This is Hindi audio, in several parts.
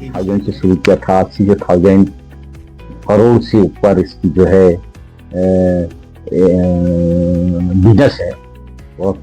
थाउजेंड से शुरू किया था, 80,000 करोड़ से ऊपर इसकी जो है बिजनेस है। और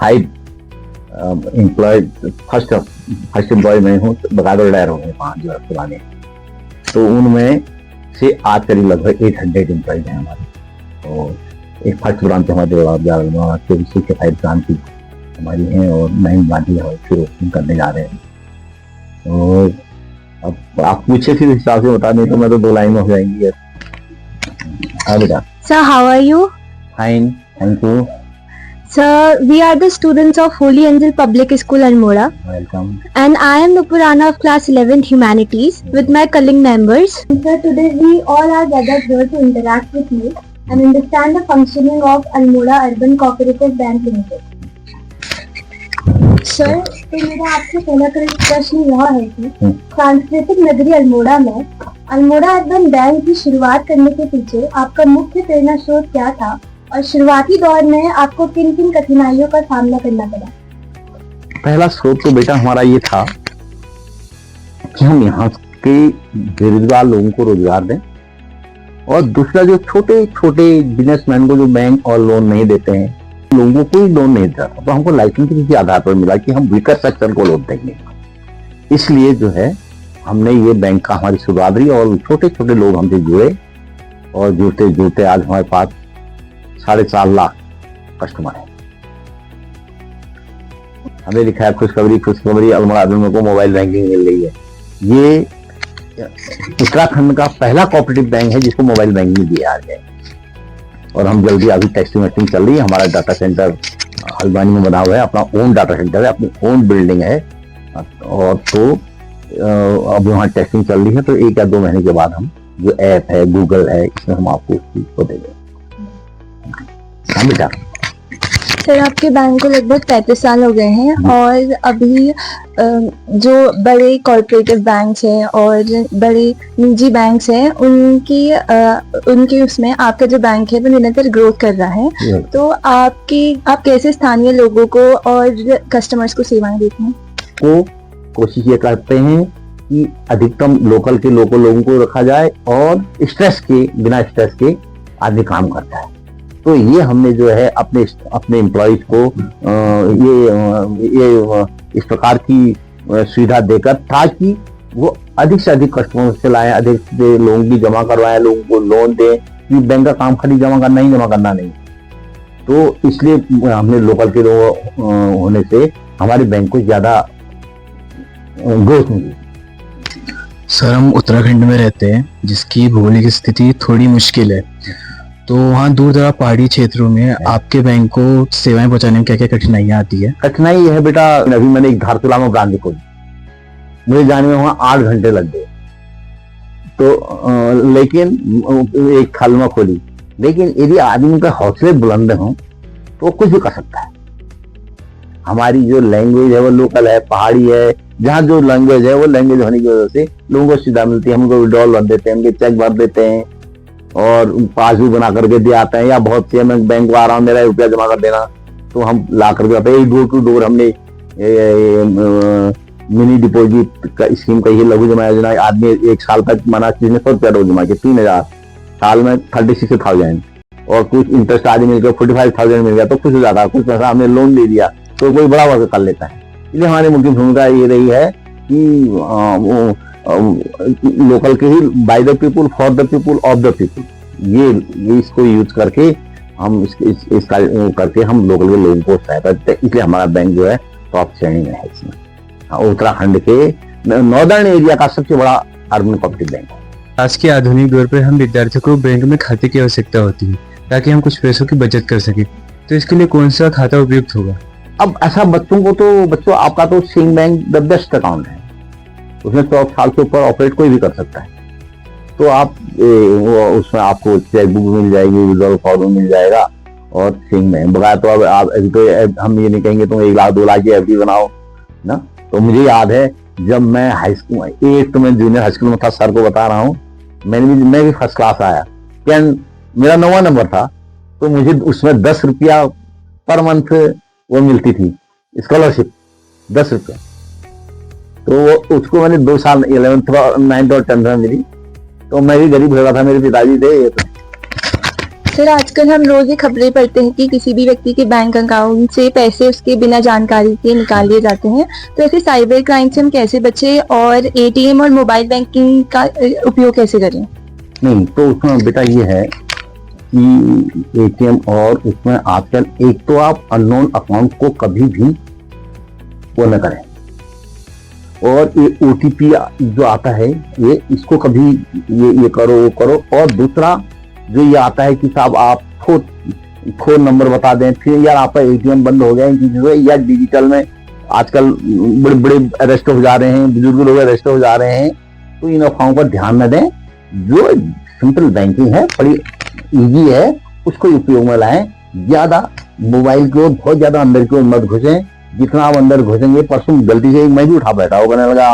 5 एम्प्लॉय, फर्स्ट एम्प्लॉय मैं हूँ, बकायदा रिटायर हो गए 5 जो पुराने, तो उनमें से आज करीब लगभग 800 एम्प्लॉयज हैं हमारे। और एक फर्स्ट ब्रांच हमारे 24 के 5 ब्रांच हमारी हैं और 9 ब्रांच फिर ओपन करने जा रहे हैं। और अब आप पूछे फिर हिसाब से बता दें तो मैं तो 2 लाइन में हो जाएंगी। हाँ बेटा। Sir, how are you? Fine, thank you. Sir, we are the students of Holy Angel Public School, Almora. Welcome. And I am Nupurana of class 11th Humanities with my colleague members. Sir, today we all are gathered here to interact with you and understand the functioning of Almora Urban Cooperative Bank Limited. Sir, तो मेरा आपसे पहला प्रश्न यह है कि सांस्कृतिक नगरी अल्मोड़ा में अल्मोड़ा अर्बन बैंक की शुरुआत करने के पीछे आपका मुख्य प्रेरणा स्रोत क्या था और शुरुआती दौर में आपको किन किन कठिनाइयों का सामना करना पड़ा? पहला स्रोत तो बेटा हमारा ये था कि हम यहाँ के बेरोजगार लोगों को रोजगार दें, और दूसरा जो छोटे छोटे बिजनेसमैन को जो बैंक और लोन नहीं देते हैं, लोगों को कोई लोन नहीं देता, तो हमको लाइसेंस के आधार पर मिला कि हम वीकर सेक्टर को लोन देंगे। इसलिए जो है हमने ये बैंक का हमारी शुरुआत हुई और छोटे छोटे लोग हमसे जुड़े, और जुड़ते जुड़ते आज हमारे पास 4.5 लाख कस्टमर है। हमें लिखा है खुशखबरी अल्मोड़ा अर्बन को मोबाइल बैंकिंग मिल रही है। ये उत्तराखंड का पहला कोऑपरेटिव बैंक है जिसको मोबाइल बैंकिंग दिया गया, और हम जल्दी अभी टेस्टिंग चल रही है। हमारा डाटा सेंटर हल्द्वानी में बना हुआ है, अपना ओन डाटा सेंटर है, अपनी ओन बिल्डिंग है, और तो अब वहाँ टेस्टिंग चल रही है। तो 1 या 2 महीने के बाद हम जो ऐप है गूगल है इसमें हम आपको उस चीज को देंगे। हाँ बेटा। सर, आपके बैंक को लगभग 35 साल हो गए हैं, और अभी जो बड़े कॉर्पोरेटिव बैंक्स हैं और बड़े निजी बैंक्स हैं उनकी उसमें आपका जो बैंक है वो निरंतर ग्रोथ कर रहा है। तो आप कैसे स्थानीय लोगों को और कस्टमर्स को सेवाएं देते हैं? को कोशिश ये करते हैं कि अधिकतम लोकल लोगों को रखा जाए, और बिना स्ट्रेस के आदमी काम करता है। तो ये हमने जो है अपने एम्प्लॉइज को ये इस प्रकार की सुविधा देकर, ताकि वो अधिक से अधिक कस्टमर से लाएं, अधिक से लोगों की जमा करवाएं, लोगों को लोन दें। कि बैंक का काम खाली जमा करना नहीं। तो इसलिए हमने लोकल के लोग होने से हमारे बैंक को ज्यादा ग्रोथ मिली। सर, हम उत्तराखंड में रहते हैं जिसकी भौगोलिक स्थिति थोड़ी मुश्किल है, तो वहाँ दूर दराज पहाड़ी क्षेत्रों में आपके बैंक को सेवाएं पहुंचाने में क्या क्या कठिनाइयाँ आती है? कठिनाई यह है बेटा, अभी मैंने एक धारचूला में ब्रांच खोली, मुझे जाने में वहाँ 8 घंटे लग गए। तो लेकिन एक खाल में खोली, लेकिन यदि आदमी का हौसले बुलंद हों तो कुछ भी कर सकता है। हमारी जो लैंग्वेज है वो लोकल है, पहाड़ी है, जहाँ जो लैंग्वेज है वो लैंग्वेज होने की वजह से लोगों को सुविधा मिलती है। हम उनको विड्रॉल भर देते हैं, उनके चेक भर देते हैं, और पासबुक बना करके दे आते हैं। या बहुत से मैं बैंक आ रहा हूँ, मेरा रुपया जमा कर देना, तो हम ला करके आते हैं। डोर टू डोर हमने मिनी डिपॉजिट का स्कीम का ये लघु जमा योजना, आदमी 1 साल तक माना किसी ने 100 रुपया रोज जमा किया, 3000 साल में 36,000, और कुछ इंटरेस्ट आदमी मिल गया 45,000 मिल गया तो खुश हो जाता है। कुछ पैसा हमने लोन दे दिया तो कोई बड़ा वर्क कर लेता है। इसलिए हमारी मुख्य भूमिका ये रही है कि लोकल के ही, by the people, for the people, of the people, ये इसको यूज करके हम इस करके हम लोकल के लोगों को सहायता देते हैं। इसलिए हमारा बैंक जो है टॉप श्रेणी में है इसमें। उत्तराखंड के नॉर्दर्न एरिया का सबसे बड़ा अर्बन कोऑपरेटिव बैंक है। आज के आधुनिक दौर पर हम विद्यार्थियों को बैंक में खाते की आवश्यकता होती है ताकि हम कुछ पैसों की बचत कर सके, तो इसके लिए कौन सा खाता उपयुक्त होगा? अब ऐसा बच्चों आपका तो saving bank the best account है, उसमें 12 साल से ऊपर ऑपरेट कोई भी कर सकता है। तो आप उसमें आपको चेकबुक मिल जाएगी, विड्रॉल फॉर्म मिल जाएगा, और सेविंग बैंक बगैर तो अब आप तो हम ये नहीं कहेंगे तुम 1 लाख 2 लाख की एफडी बनाओ ना। तो मुझे याद है जब मैं हाई स्कूल मैं जूनियर हाई स्कूल में था, सर को बता रहा हूँ, मैं भी फर्स्ट क्लास आया, क्या मेरा 9वां नंबर था, तो मुझे उसमें 10 रुपया पर मंथ वो मिलती थी स्कॉलरशिप। ₹10। तो वो उसको मैंने 2 साल 11th और 9th और 10th में मिली। तो मैं भी गरीब लगा था, मेरे पिताजी थे। सर आजकल हम रोज ही खबरें पढ़ते हैं कि किसी भी व्यक्ति के बैंक अकाउंट से पैसे उसके बिना जानकारी के निकाल लिए जाते हैं। तो ऐसे साइबर क्राइम से हम कैसे बचें और एटीएम और मोबाइल बैंकिंग का उपयोग कैसे करें? नहीं, तो उसमें बेटा ये है कि एटीएम और उसमें आजकल एक तो आप अननोन अकाउंट को कभी भी वो न करें, और ये ओटीपी जो आता है ये इसको कभी ये करो वो करो। और दूसरा जो ये आता है कि साहब आप फोन नंबर बता दें, फिर यार आपका एटीएम बंद हो गया इन चीजों से, या डिजिटल में आजकल बड़े बड़े अरेस्ट हो जा रहे हैं, बुजुर्ग लोग अरेस्ट हो जा रहे हैं। तो इन अफवाहों पर ध्यान न दें। जो सिंपल बैंकिंग है बड़ी इजी है, उसको उपयोग में लाएं। ज्यादा मोबाइल की ओर बहुत ज्यादा अंदर की ओर मत घुसें। जितना आप अंदर घुसेंगे, परसों गलती से मैं भी उठा बैठा हो, कहने लगा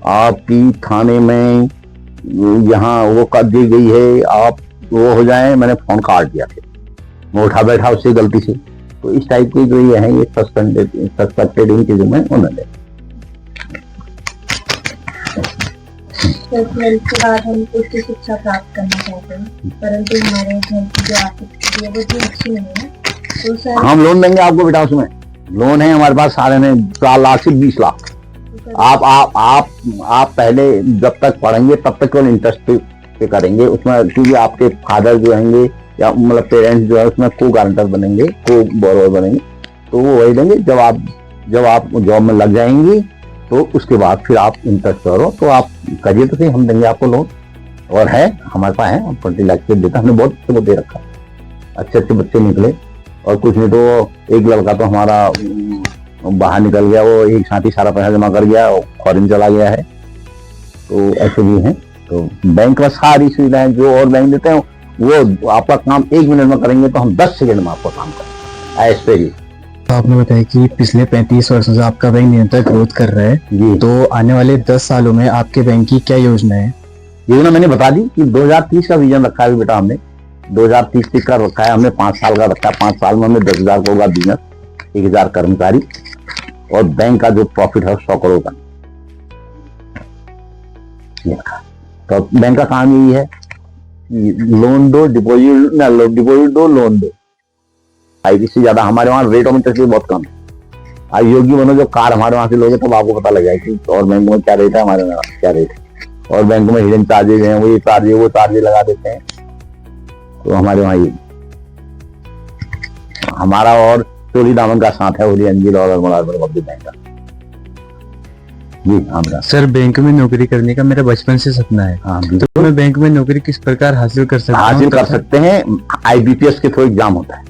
आपकी थाने में यहाँ वो कर दी गई है, आप वो हो जाए। मैंने फोन काट दिया, फिर मैं उठा बैठा उससे गलती से। तो इस टाइप के जो ये है ये सस्पेक्टेड इन चीजों में होने दे। ट्वेल्थ के बाद हम उच्च शिक्षा प्राप्त करना चाहते हैं, परंतु हमारे घर की जो आर्थिक स्थिति है वो इतनी अच्छी नहीं है। तो सर हम लोन देंगे आपको बेटा, उसमें लोन है हमारे पास सारे में 4 लाख से 20 लाख। आप पहले जब तक पढ़ेंगे तब तक केवल इंटरेस्ट पे करेंगे उसमें, क्योंकि आपके फादर जो होंगे या मतलब पेरेंट्स जो है उसमें को गारंटर बनेंगे, को बोरोवर बनेंगे। तो वो वही देंगे। जब आप जॉब में लग जाएंगी तो उसके बाद फिर आप इंटरेस्ट करो, तो आप करिए तो सही, हम देंगे आपको लोन। और है हमारे पास है 20 लाख से देता, हमने बहुत से दे रखा। अच्छे अच्छे बच्चे निकले, और कुछ नहीं तो एक लड़का तो हमारा बाहर निकल गया, वो एक साथ ही सारा पैसा जमा कर गया, फॉरेन चला गया है। तो ऐसे भी है। तो बैंक में सारी सुविधाएं जो और बैंक देते हैं वो आपका काम 1 मिनट में करेंगे, तो हम 10 सेकंड में आपका काम करेंगे ऐसे ही। तो आपने बताया कि पिछले 35 वर्षों से आपका बैंक निरंतर ग्रोथ कर रहा है जी। तो आने वाले 10 सालों में आपके बैंक की क्या योजना है? योजना मैंने बता दी कि 2030 का विजन रखा है बेटा, हमने 2030 तक का रखा है, हमने 5 साल का रखा है। 5 साल में हमें 10,000 का होगा बिजनेस, 1,000 कर्मचारी, और बैंक का जो प्रॉफिट है 100 करोड़ का। तो बैंक का काम यही है, लोन दो, डिपॉजिट दो, लोन दो। इससे ज्यादा हमारे वहाँ रेट ऑफ इंटरेस्ट भी बहुत कम है। आप योगी बनो, जो कार हमारे वहाँ से लोगे तब आपको पता लग जाएगा कि और बैंकों में क्या रेट है, हमारे वहाँ क्या रेट है। और बैंकों में हिडन चार्जेज हैं, वो ये चार्जेज वो चार्जेज लगा देते हैं। तो हमारे वहाँ ये हमारा और चोरी दामन का साथ है, होली अंजिल और बैंक का। जी हाँ सर, बैंक में नौकरी करने का मेरा बचपन से सपना है। हाँ, तो मैं बैंक में नौकरी किस प्रकार हासिल कर सकता हूँ? हासिल कर सकते हैं। IBPS के थ्रू एग्जाम होता है,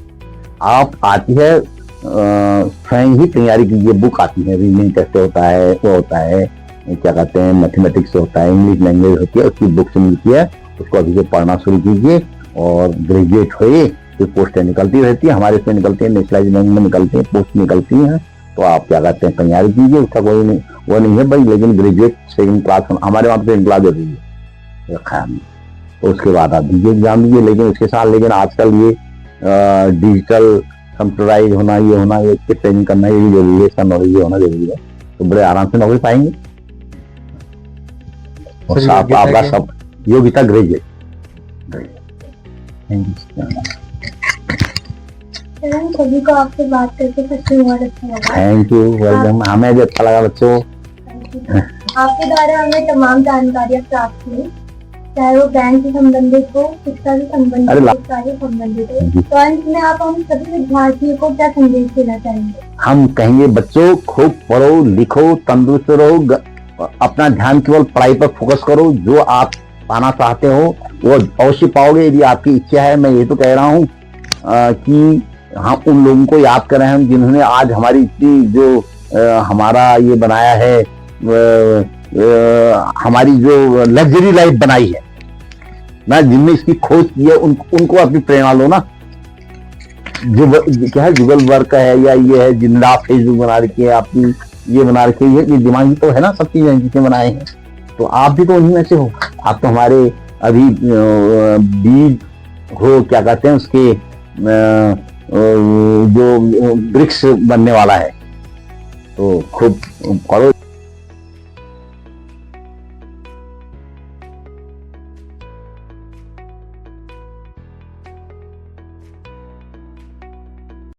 आप आती है स्वयं ही तैयारी कीजिए। बुक आती है, रीजनिंग कैसे होता है, वो होता है क्या कहते हैं, मैथमेटिक्स होता है, इंग्लिश लैंग्वेज होती है, उसकी बुक से मिलती है, उसको अभी से पढ़ना शुरू कीजिए। और ग्रेजुएट हुए तो पोस्टें निकलती रहती है, हमारे इसमें निकलती है, नेशनलाइज बैंक में निकलती है, पोस्ट निकलती है। तो आप क्या कहते हैं, तैयारी कीजिए, उसका कोई नहीं वो नहीं है भाई, लेकिन ग्रेजुएट सेकंड क्लास हमारे वहाँ पे क्लास जरूरी है रखा है हमने। तो उसके बाद आप दीजिए एग्जाम दीजिए, लेकिन उसके साथ लेकिन आजकल ये डिजिटल कंप्यूटराइज होना, ये होना, ये ट्रेनिंग करना ये भी जरूरी है, इसका नॉलेज होना जरूरी है। तो बड़े आराम से नौकरी पाएंगे। और साफ आपका सब योग्यता ग्रेजुएट। सभी को आपसे बात करके सच में बहुत अच्छा लगा। Thank you, welcome. हमें भी अच्छा लगा बच्चों। आपके द्वारा हमें तमाम जानकारियाँ प्राप्त हुई, चाहे वो बैंक से संबंधित हो, शिक्षा से संबंधित हो, कार्य संबंधित हो। तो अंत में आप हम सभी विद्यार्थियों को क्या संदेश देना चाहेंगे? हम कहेंगे बच्चों खूब पढ़ो लिखो, तंदुरुस्त रहो, अपना ध्यान केवल पढ़ाई पर फोकस करो। जो आप पाना चाहते हो वो अवश्य पाओगे यदि आपकी इच्छा है। मैं ये तो कह रहा हूँ कि हम उन लोगों को याद करें हम जिन्होंने आज हमारी इतनी जो हमारा ये बनाया है, हमारी जो लग्जरी लाइफ बनाई है ना, जिनने इसकी खोज की है, उनको अपनी प्रेरणा लो ना। जो क्या है, गूगल वर्क है या ये है, जिनने आप फेसबुक बना रखी है, आपकी ये बना रखी है, ये दिमागी तो है ना, सब चीजें जिसने बनाए हैं। तो आप भी तो उन्हीं में से हो। आप तो हमारे अभी बीज हो, क्या कहते हैं उसके जो वृक्ष बनने वाला है। তো খুব খরচ